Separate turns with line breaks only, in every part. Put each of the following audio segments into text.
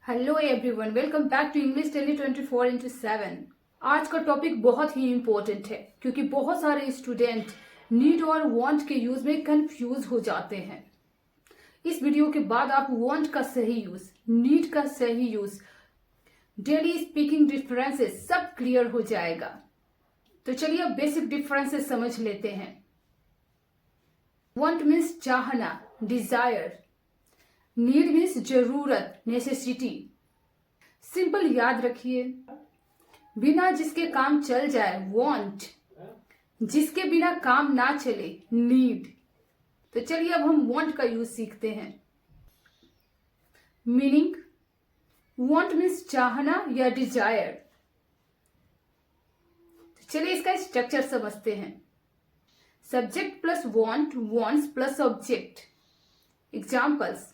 Hello everyone, welcome back to English daily 24/7। आज का topic बहुत ही इम्पोर्टेंट है क्योंकि बहुत सारे स्टूडेंट नीड और वांट के यूज में कंफ्यूज हो जाते हैं। इस वीडियो के बाद आप वांट का सही यूज, नीड का सही यूज, डेली स्पीकिंग डिफरेंसेस सब क्लियर हो जाएगा। तो चलिए अब बेसिक डिफरेंसेस समझ लेते हैं। वांट मीन्स चाहना, डिजायर। नीड मीन्स जरूरत, नेसेसिटी। सिंपल याद रखिए, बिना जिसके काम चल जाए वांट, जिसके बिना काम ना चले नीड। तो चलिए अब हम वांट का यूज सीखते हैं। मीनिंग, वांट मीन्स चाहना या डिजायर। तो चलिए इसका स्ट्रक्चर समझते हैं। Subject plus want, wants plus object. Examples,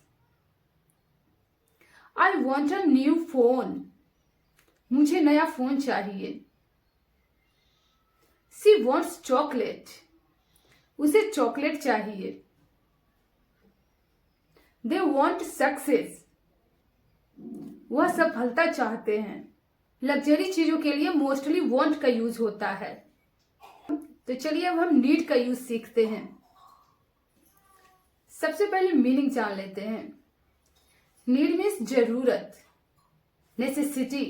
I want a new phone. मुझे नया फोन चाहिए। सी वॉन्ट्स चॉकलेट। उसे चॉकलेट चाहिए। They want success. वह सफलता चाहते हैं। लग्जरी चीजों के लिए मोस्टली वॉन्ट का यूज होता है। तो चलिए अब हम नीड का यूज सीखते हैं। सबसे पहले मीनिंग जान लेते हैं। नीड मीन्स जरूरत, necessity.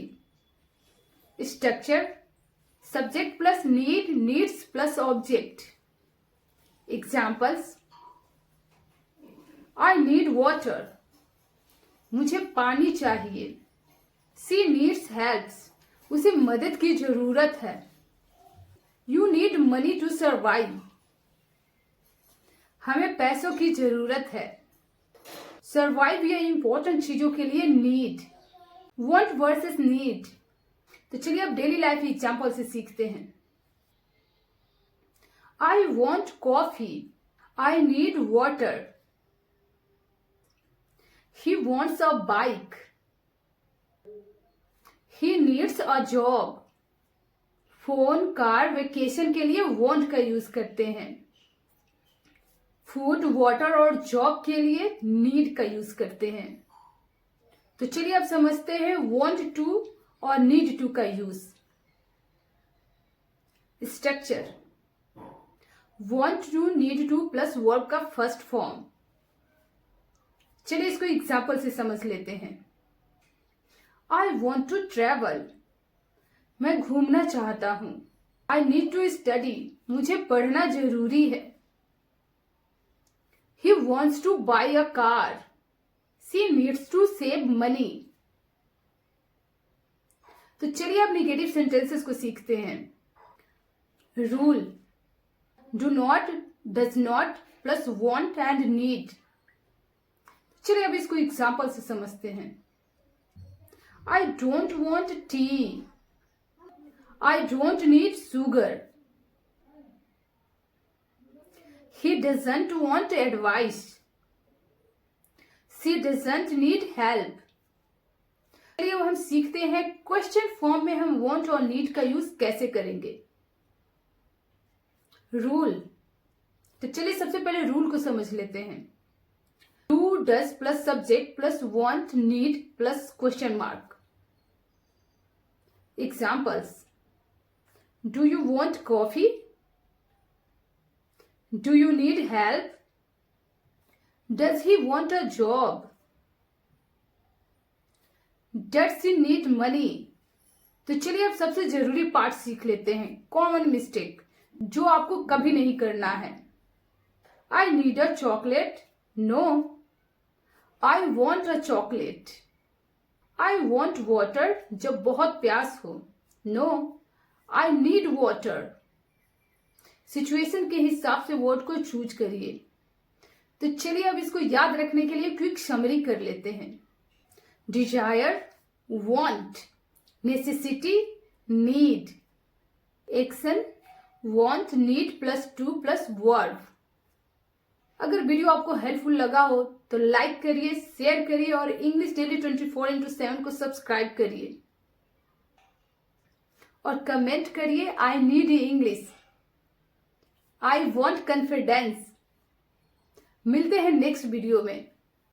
Structure, subject plus need, needs plus object. Examples, I need water. मुझे पानी चाहिए। She needs helps. उसे मदद की जरूरत है। You need money to survive. हमें पैसों की जरूरत है। सर्वाइव या इंपॉर्टेंट चीजों के लिए नीड। Want versus need. तो चलिए अब डेली लाइफ एग्जांपल से सीखते हैं। I want coffee. I need water. He wants a bike. He needs a job. Phone, car, vacation के लिए वांट का यूज करते हैं। फूड, वाटर और जॉब के लिए नीड का यूज करते हैं। तो चलिए अब समझते हैं वांट टू और नीड टू का use. Structure, want to, need to plus verb का फर्स्ट फॉर्म। चलिए इसको एग्जाम्पल से समझ लेते हैं। I want to travel. मैं घूमना चाहता हूं। I need to study. मुझे पढ़ना जरूरी है। He wants to buy a car. She needs to save money. तो चलिए अब नेगेटिव सेंटेंसेस को सीखते हैं। Rule, do not, does not plus want and need. चलिए अब इसको एग्जाम्पल से समझते हैं। I don't want tea. I don't need sugar. He doesn't want advice. She doesn't need help. चलिए अब हम सीखते हैं क्वेश्चन फॉर्म में हम want और need का यूज कैसे करेंगे। रूल, तो चलिए सबसे पहले रूल को समझ लेते हैं। Do, does plus subject plus want, need plus question mark. Examples, do you want coffee? Do you need help? Does he want a job? Does he need money? तो चलिए अब सबसे जरूरी पार्ट सीख लेते हैं। कॉमन मिस्टेक जो आपको कभी नहीं करना है। I need a chocolate? No. I want a chocolate. I want water जब बहुत प्यास हो। No. I need water. Situation के हिसाब से वर्ड को चूज करिए। तो चलिए अब इसको याद रखने के लिए क्विक समरी कर लेते हैं। Desire, want, necessity, need. Action, want, need plus to plus verb. अगर वीडियो आपको हेल्पफुल लगा हो तो लाइक करिए, शेयर करिए और इंग्लिश डेली 24/7 को सब्सक्राइब करिए और कमेंट करिए I need English. I want confidence. मिलते हैं नेक्स्ट वीडियो में।